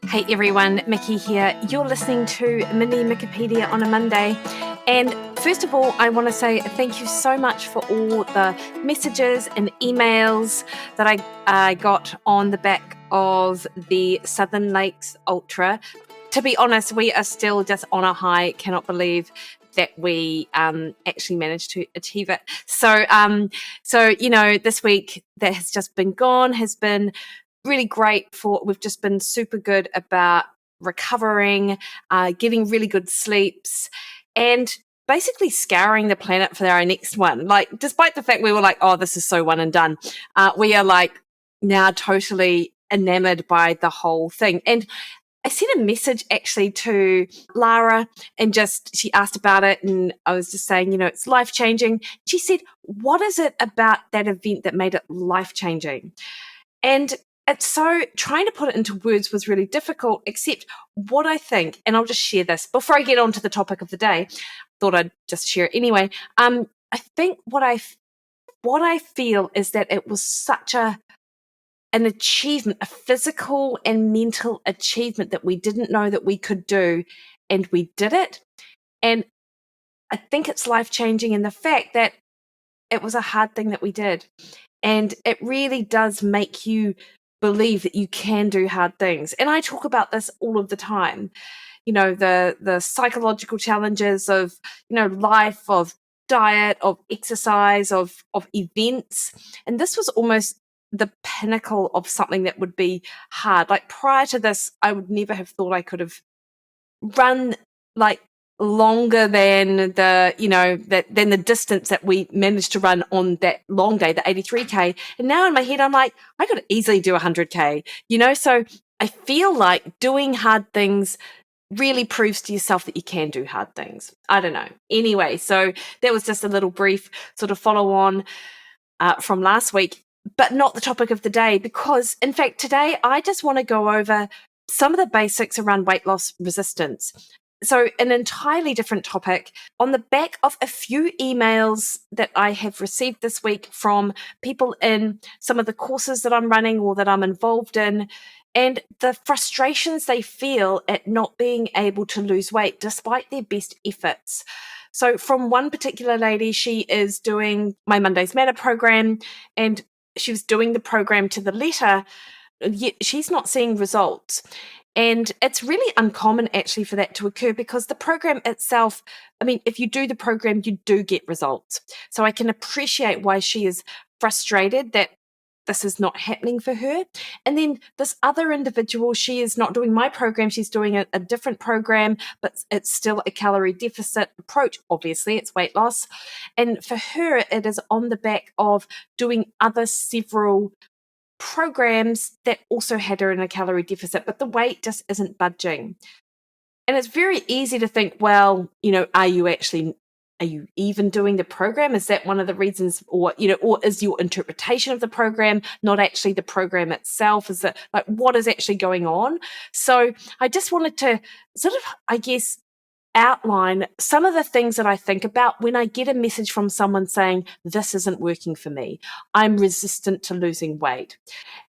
Hey everyone, Mikki here. You're listening to Mini Mikkipedia on a Monday. And first of all, I want to say thank you so much for all the messages and emails that I got on the back of the Southern Lakes Ultra. To be honest, we are still just on a high. Cannot believe that we actually managed to achieve it. So this week that has just been gone has been really great. We've just been super good about recovering, getting really good sleeps, and basically scouring the planet for our next one. Like, despite the fact we were like, oh, this is so one and done, we are like now totally enamored by the whole thing. And I sent a message actually to Lara and she asked about it, and I was just saying, it's life changing. She said, what is it about that event that made it life changing? And it's so trying to put it into words was really difficult, except what I think, and I'll just share this before I get on to the topic of the day. Thought I'd just share it anyway. I think what I feel is that it was such an achievement, a physical and mental achievement that we didn't know that we could do, and we did it. And I think it's life-changing in the fact that it was a hard thing that we did. And it really does make you believe that you can do hard things. And I talk about this all of the time. The psychological challenges of, life, of diet, of exercise, of events. And this was almost the pinnacle of something that would be hard. Like, prior to this, I would never have thought I could have run like longer than than the distance that we managed to run on that long day, the 83K. And now in my head, I'm like, I could easily do 100K, so I feel like doing hard things really proves to yourself that you can do hard things. I don't know. Anyway, so that was just a little brief sort of follow on from last week, but not the topic of the day, because in fact, today I just want to go over some of the basics around weight loss resistance. So an entirely different topic on the back of a few emails that I have received this week from people in some of the courses that I'm running or that I'm involved in, and the frustrations they feel at not being able to lose weight despite their best efforts. So from one particular lady, she is doing my Mondays Matter program, and she was doing the program to the letter, yet she's not seeing results. And it's really uncommon actually for that to occur, because the program itself, I mean, if you do the program, you do get results. So I can appreciate why she is frustrated that this is not happening for her. And then this other individual, she is not doing my program, she's doing a different program, but it's still a calorie deficit approach. Obviously, it's weight loss. And for her, it is on the back of doing other several programs that also had her in a calorie deficit, but the weight just isn't budging. And it's very easy to think, well, are you even doing the program? Is that one of the reasons, or is your interpretation of the program not actually the program itself? Is it like, what is actually going on? So I just wanted to sort of, I guess, outline some of the things that I think about when I get a message from someone saying, this isn't working for me. I'm resistant to losing weight.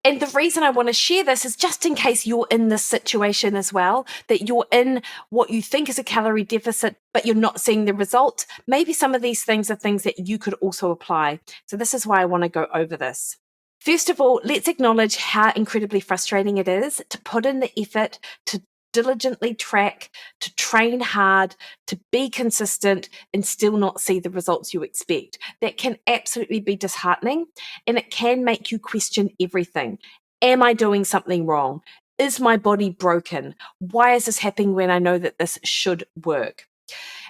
And the reason I want to share this is just in case you're in this situation as well, that you're in what you think is a calorie deficit, but you're not seeing the results. Maybe some of these things are things that you could also apply. So this is why I want to go over this. First of all, let's acknowledge how incredibly frustrating it is to put in the effort, to diligently track, to train hard, to be consistent, and still not see the results you expect. That can absolutely be disheartening, and it can make you question everything. Am I doing something wrong? Is my body broken? Why is this happening when I know that this should work?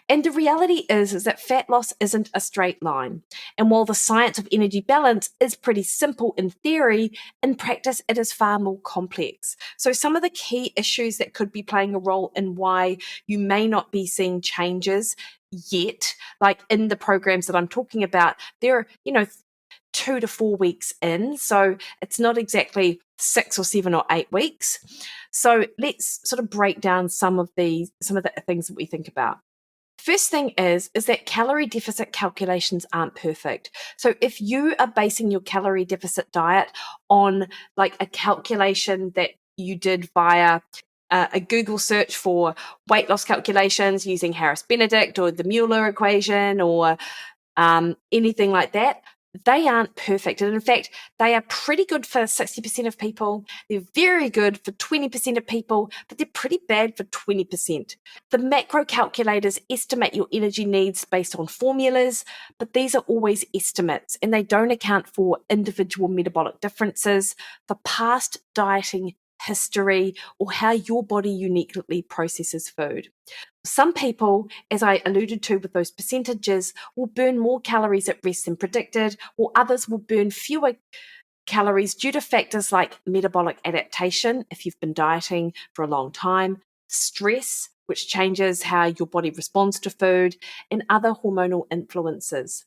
And the reality is that fat loss isn't a straight line. And while the science of energy balance is pretty simple in theory, in practice it is far more complex. So some of the key issues that could be playing a role in why you may not be seeing changes yet, like in the programs that I'm talking about, they're, 2 to 4 weeks in. So it's not exactly 6 or 7 or 8 weeks. So let's sort of break down some of the things that we think about. First thing is that calorie deficit calculations aren't perfect. So if you are basing your calorie deficit diet on like a calculation that you did via a Google search for weight loss calculations using Harris-Benedict or the Mueller equation or anything like that, they aren't perfect. And in fact, they are pretty good for 60% of people. They're very good for 20% of people, but they're pretty bad for 20%. The macro calculators estimate your energy needs based on formulas, but these are always estimates and they don't account for individual metabolic differences, for past dieting history, or how your body uniquely processes food. Some people, as I alluded to with those percentages, will burn more calories at rest than predicted, or others will burn fewer calories due to factors like metabolic adaptation, if you've been dieting for a long time, stress, which changes how your body responds to food, and other hormonal influences.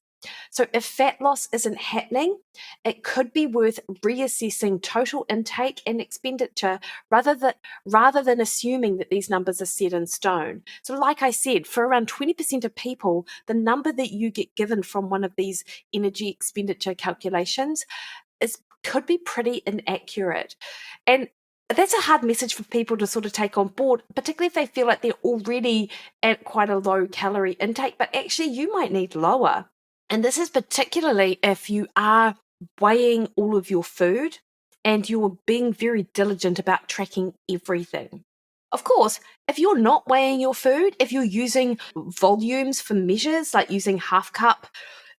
So if fat loss isn't happening, it could be worth reassessing total intake and expenditure rather than assuming that these numbers are set in stone. So like I said, for around 20% of people, the number that you get given from one of these energy expenditure calculations could be pretty inaccurate. And that's a hard message for people to sort of take on board, particularly if they feel like they're already at quite a low calorie intake, but actually you might need lower. And this is particularly if you are weighing all of your food and you're being very diligent about tracking everything. Of course, if you're not weighing your food, if you're using volumes for measures, like using half cup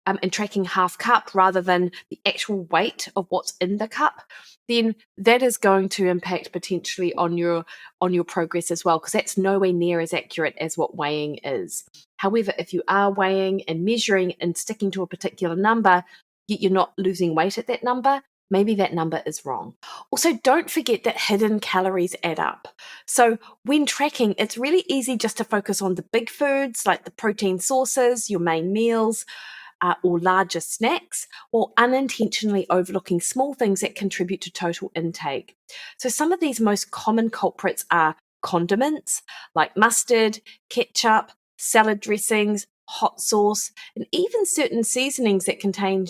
and tracking half cup rather than the actual weight of what's in the cup, then that is going to impact potentially on your progress as well, because that's nowhere near as accurate as what weighing is. However, if you are weighing and measuring and sticking to a particular number, yet you're not losing weight at that number, maybe that number is wrong. Also, don't forget that hidden calories add up. So when tracking, it's really easy just to focus on the big foods like the protein sources, your main meals, or larger snacks, or unintentionally overlooking small things that contribute to total intake. So some of these most common culprits are condiments like mustard, ketchup, salad dressings, hot sauce, and even certain seasonings that contain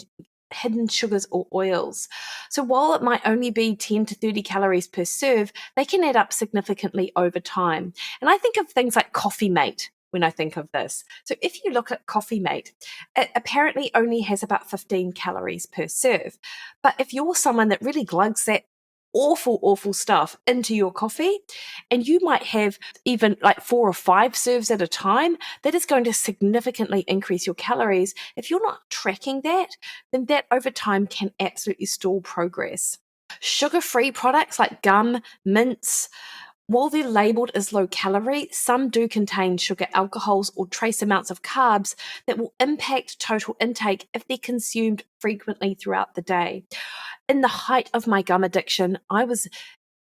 hidden sugars or oils. So while it might only be 10 to 30 calories per serve, they can add up significantly over time. And I think of things like Coffee Mate when I think of this. So if you look at Coffee Mate, it apparently only has about 15 calories per serve. But if you're someone that really glugs that awful stuff into your coffee, and you might have even like 4 or 5 serves at a time, that is going to significantly increase your calories. If you're not tracking that, then that over time can absolutely stall progress. Sugar-free products like gum, mints, while they're labeled as low calorie, some do contain sugar alcohols or trace amounts of carbs that will impact total intake if they're consumed frequently throughout the day. In the height of my gum addiction, I was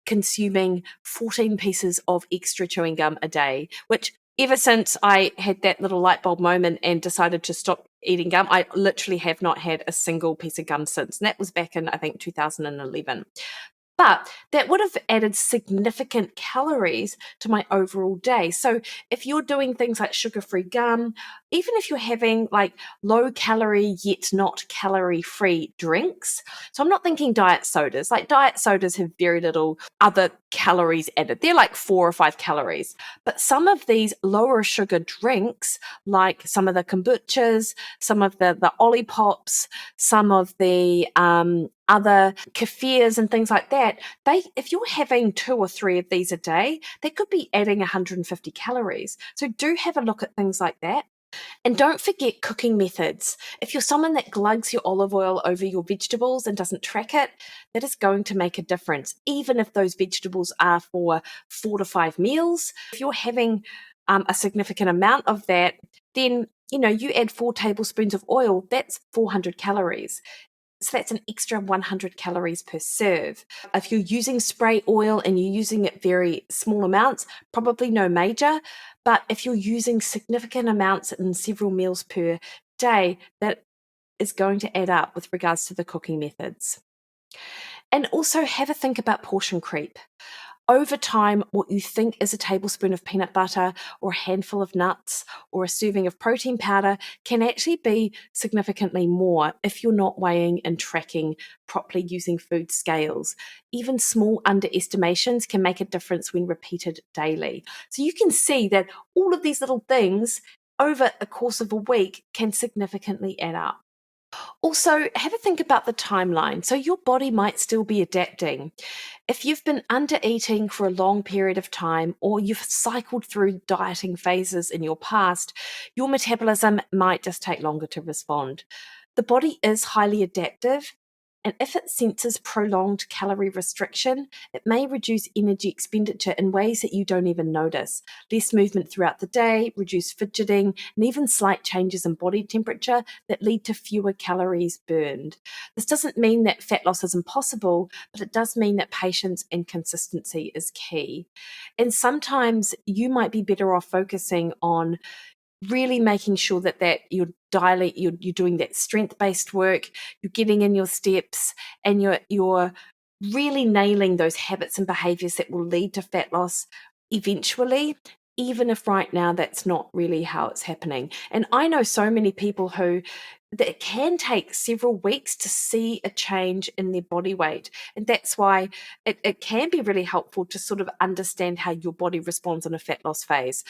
consuming 14 pieces of extra chewing gum a day, which ever since I had that little light bulb moment and decided to stop eating gum, I literally have not had a single piece of gum since. And that was back in, I think, 2011. But that would have added significant calories to my overall day. So if you're doing things like sugar-free gum, even if you're having like low calorie yet not calorie-free drinks, so I'm not thinking diet sodas. Like diet sodas have very little other calories added. They're like 4 or 5 calories. But some of these lower sugar drinks, like some of the kombuchas, some of the Olipops, some of the other kefirs and things like that, if you're having 2 or 3 of these a day, they could be adding 150 calories. So do have a look at things like that. And don't forget cooking methods. If you're someone that glugs your olive oil over your vegetables and doesn't track it, that is going to make a difference, even if those vegetables are for 4 to 5 meals. If you're having a significant amount of that, then you add 4 tablespoons of oil, that's 400 calories. So that's an extra 100 calories per serve. If you're using spray oil and you're using it very small amounts, probably no major. But if you're using significant amounts in several meals per day, that is going to add up with regards to the cooking methods. And also have a think about portion creep. over time, what you think is a tablespoon of peanut butter or a handful of nuts or a serving of protein powder can actually be significantly more if you're not weighing and tracking properly using food scales. Even small underestimations can make a difference when repeated daily. So you can see that all of these little things over a course of a week can significantly add up. Also, have a think about the timeline. So, your body might still be adapting. If you've been under eating for a long period of time, or you've cycled through dieting phases in your past, your metabolism might just take longer to respond. The body is highly adaptive, and if it senses prolonged calorie restriction, it may reduce energy expenditure in ways that you don't even notice. Less movement throughout the day, reduced fidgeting, and even slight changes in body temperature that lead to fewer calories burned. This doesn't mean that fat loss is impossible, but it does mean that patience and consistency is key. And sometimes you might be better off focusing on really making sure that you're dialing, you're doing that strength-based work, you're getting in your steps, and you're really nailing those habits and behaviors that will lead to fat loss eventually, even if right now that's not really how it's happening. And I know so many people who that it can take several weeks to see a change in their body weight. And that's why it can be really helpful to sort of understand how your body responds in a fat loss phase.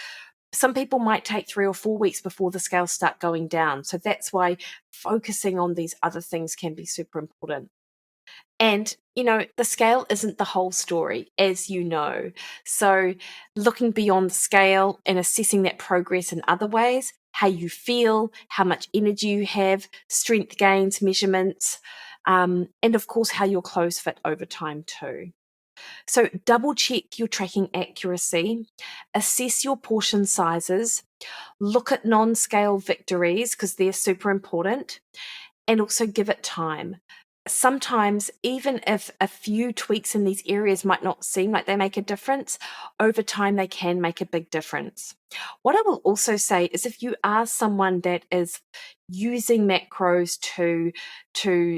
Some people might take 3 or 4 weeks before the scales start going down. So that's why focusing on these other things can be super important. And, the scale isn't the whole story, as you know. So looking beyond the scale and assessing that progress in other ways, how you feel, how much energy you have, strength gains, measurements, and of course, how your clothes fit over time too. So double check your tracking accuracy, assess your portion sizes, look at non-scale victories because they're super important, and also give it time. Sometimes, even if a few tweaks in these areas might not seem like they make a difference, over time they can make a big difference. What I will also say is if you are someone that is using macros to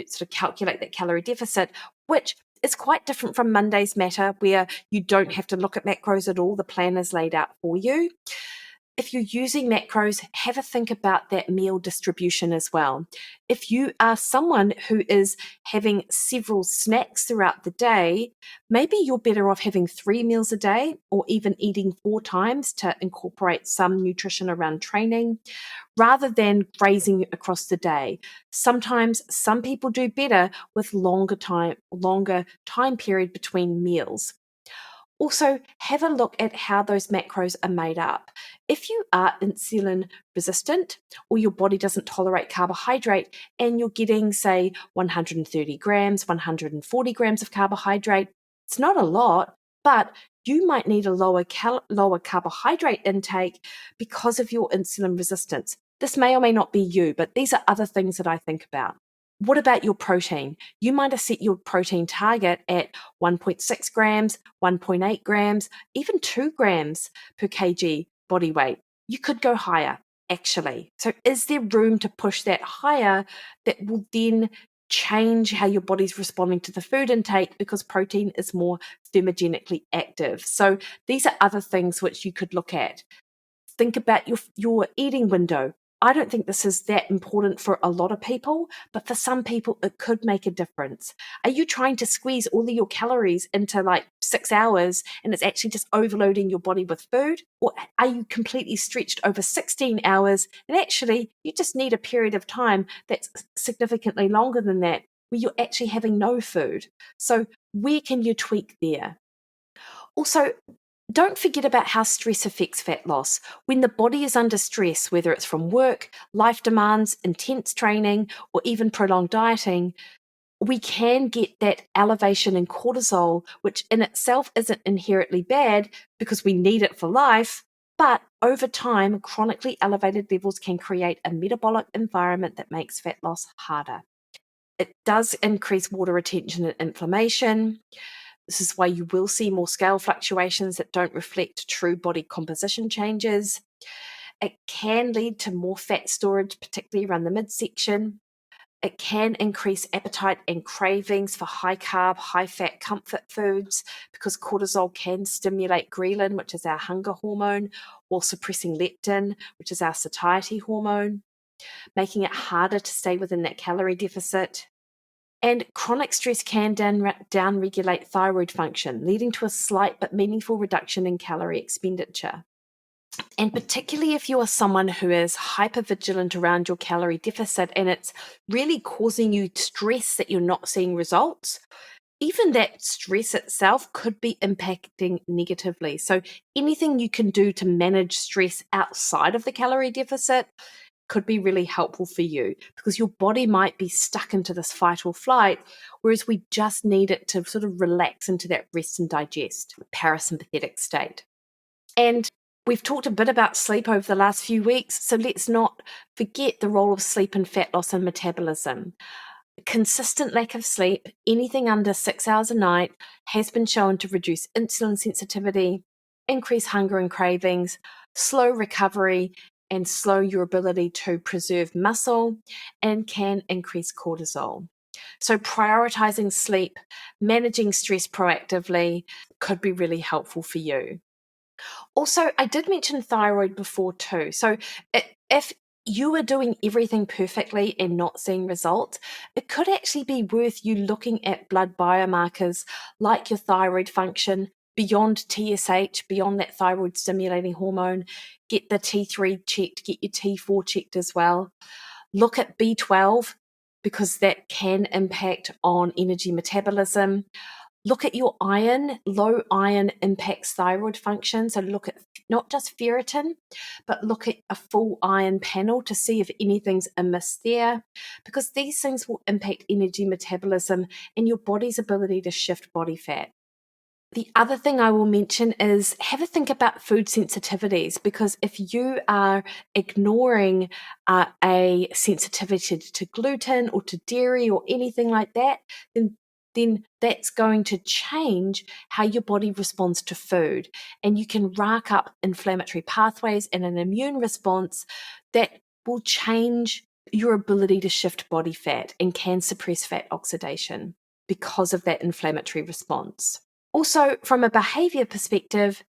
sort of calculate that calorie deficit, which is quite different from Monday's Matter, where you don't have to look at macros at all, the plan is laid out for you. If you're using macros, have a think about that meal distribution as well. If you are someone who is having several snacks throughout the day, maybe you're better off having 3 meals a day or even eating 4 times to incorporate some nutrition around training rather than grazing across the day. Sometimes some people do better with longer time period between meals. Also, have a look at how those macros are made up. If you are insulin resistant or your body doesn't tolerate carbohydrate and you're getting, say, 130 grams, 140 grams of carbohydrate, it's not a lot, but you might need a lower carbohydrate intake because of your insulin resistance. This may or may not be you, but these are other things that I think about. What about your protein? You might have set your protein target at 1.6 grams, 1.8 grams, even 2 grams per kg body weight. You could go higher, actually. So, is there room to push that higher that will then change how your body's responding to the food intake because protein is more thermogenically active? So, these are other things which you could look at. Think about your eating window. I don't think this is that important for a lot of people, but for some people, it could make a difference. Are you trying to squeeze all of your calories into like 6 hours and it's actually just overloading your body with food? Or are you completely stretched over 16 hours and actually you just need a period of time that's significantly longer than that where you're actually having no food? So, where can you tweak there? Also, don't forget about how stress affects fat loss. When the body is under stress, whether it's from work, life demands, intense training, or even prolonged dieting, we can get that elevation in cortisol, which in itself isn't inherently bad because we need it for life. But over time, chronically elevated levels can create a metabolic environment that makes fat loss harder. It does increase water retention and inflammation. This is why you will see more scale fluctuations that don't reflect true body composition changes. It can lead to more fat storage, particularly around the midsection. It can increase appetite and cravings for high carb, high fat comfort foods because cortisol can stimulate ghrelin, which is our hunger hormone, while suppressing leptin, which is our satiety hormone, making it harder to stay within that calorie deficit. And chronic stress can down-regulate thyroid function, leading to a slight but meaningful reduction in calorie expenditure. And particularly if you are someone who is hypervigilant around your calorie deficit and it's really causing you stress that you're not seeing results, even that stress itself could be impacting negatively. So anything you can do to manage stress outside of the calorie deficit could be really helpful for you, because your body might be stuck into this fight or flight, whereas we just need it to sort of relax into that rest and digest parasympathetic state. And we've talked a bit about sleep over the last few weeks, so let's not forget the role of sleep in fat loss and metabolism. Consistent lack of sleep, anything under 6 hours a night, has been shown to reduce insulin sensitivity, increase hunger and cravings, slow recovery, and slow your ability to preserve muscle, and can increase cortisol. So, prioritizing sleep, managing stress proactively could be really helpful for you. Also, I did mention thyroid before too. So if you are doing everything perfectly and not seeing results, it could actually be worth you looking at blood biomarkers like your thyroid function beyond TSH, beyond that thyroid stimulating hormone. Get the T3 checked, get your T4 checked as well. Look at B12 because that can impact on energy metabolism. Look at your iron. Low iron impacts thyroid function. So look at not just ferritin, but look at a full iron panel to see if anything's amiss there, because these things will impact energy metabolism and your body's ability to shift body fat. The other thing I will mention is have a think about food sensitivities, because if you are ignoring a sensitivity to gluten or to dairy or anything like that, then that's going to change how your body responds to food. And you can rack up inflammatory pathways and an immune response that will change your ability to shift body fat and can suppress fat oxidation because of that inflammatory response. Also, from a behavior perspective,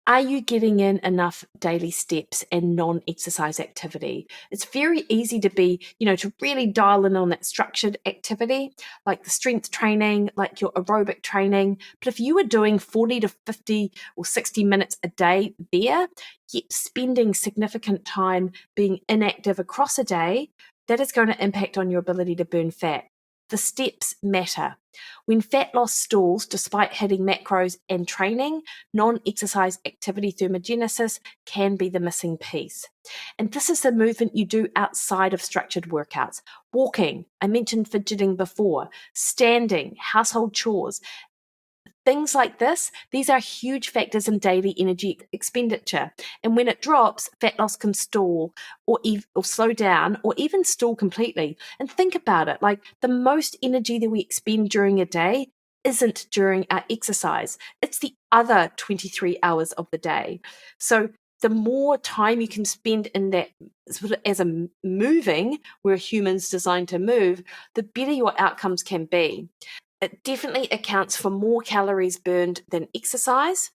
are you getting in enough daily steps and non-exercise activity? It's very easy to be, to really dial in on that structured activity, like the strength training, like your aerobic training. But if you are doing 40 to 50 or 60 minutes a day there, yet spending significant time being inactive across a day, that is going to impact on your ability to burn fat. The steps matter. When fat loss stalls despite hitting macros and training, non-exercise activity thermogenesis can be the missing piece. And this is the movement you do outside of structured workouts. Walking, I mentioned fidgeting before, standing, household chores. Things like this, these are huge factors in daily energy expenditure. And when it drops, fat loss can stall or slow down or even stall completely. And think about it, like the most energy that we expend during a day isn't during our exercise. It's the other 23 hours of the day. So the more time you can spend in that sort of as a moving, where humans designed to move, the better your outcomes can be. It definitely accounts for more calories burned than exercise.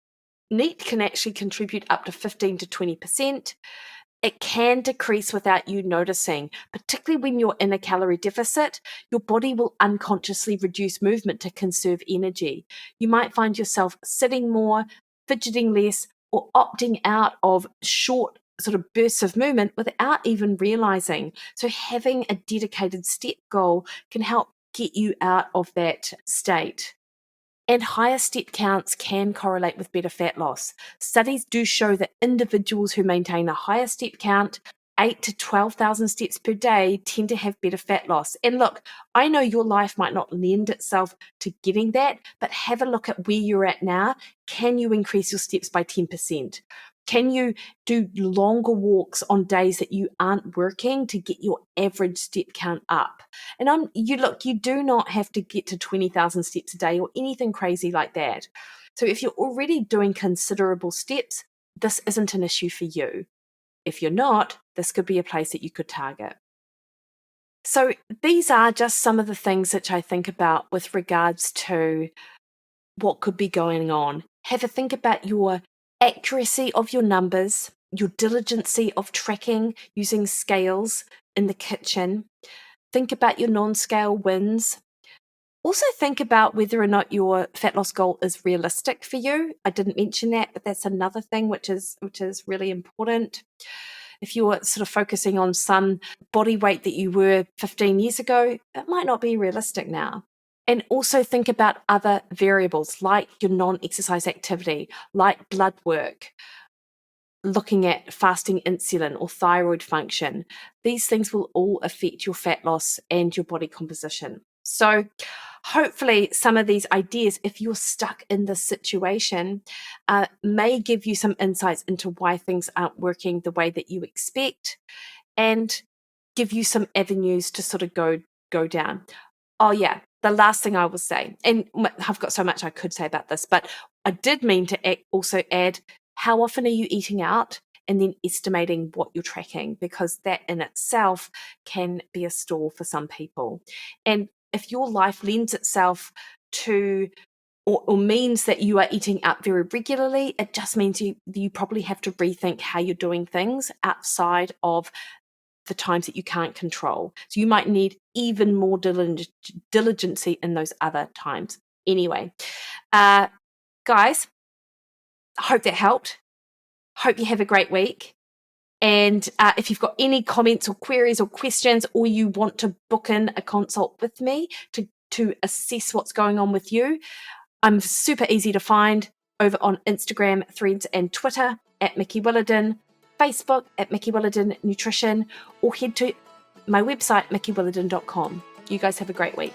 NEAT can actually contribute up to 15 to 20%. It can decrease without you noticing, particularly when you're in a calorie deficit. Your body will unconsciously reduce movement to conserve energy. You might find yourself sitting more, fidgeting less, or opting out of short sort of bursts of movement without even realizing. So having a dedicated step goal can help get you out of that state. And higher step counts can correlate with better fat loss. Studies do show that individuals who maintain a higher step count, 8 to 12,000 steps per day, tend to have better fat loss. And look, I know your life might not lend itself to getting that, but have a look at where you're at now. Can you increase your steps by 10%? Can you do longer walks on days that you aren't working to get your average step count up? And you do not have to get to 20,000 steps a day or anything crazy like that. So if you're already doing considerable steps, this isn't an issue for you. If you're not, this could be a place that you could target. So these are just some of the things which I think about with regards to what could be going on. Have a think about your accuracy of your numbers, your diligency of tracking using scales in the kitchen. Think about your non-scale wins. Also think about whether or not your fat loss goal is realistic for you. I didn't mention that, but that's another thing which is really important. If you're sort of focusing on some body weight that you were 15 years ago, it might not be realistic now. And also think about other variables like your non-exercise activity, like blood work, looking at fasting insulin or thyroid function. These things will all affect your fat loss and your body composition. So hopefully some of these ideas, if you're stuck in this situation, may give you some insights into why things aren't working the way that you expect, and give you some avenues to sort of go down. Oh yeah, the last thing I will say, and I've got so much I could say about this, but I did mean to also add, how often are you eating out? And then estimating what you're tracking, because that in itself can be a stall for some people. And if your life lends itself to or means that you are eating out very regularly, it just means you probably have to rethink how you're doing things outside of the times that you can't control. So you might need even more diligency in those other times. Anyway, guys, I hope that helped. Hope you have a great week. And if you've got any comments or queries or questions, or you want to book in a consult with me to assess what's going on with you, I'm super easy to find over on Instagram, Threads, and Twitter at Mikki Williden, Facebook at Mikki Williden Nutrition, or head to my website, mikkiwilliden.com. You guys have a great week.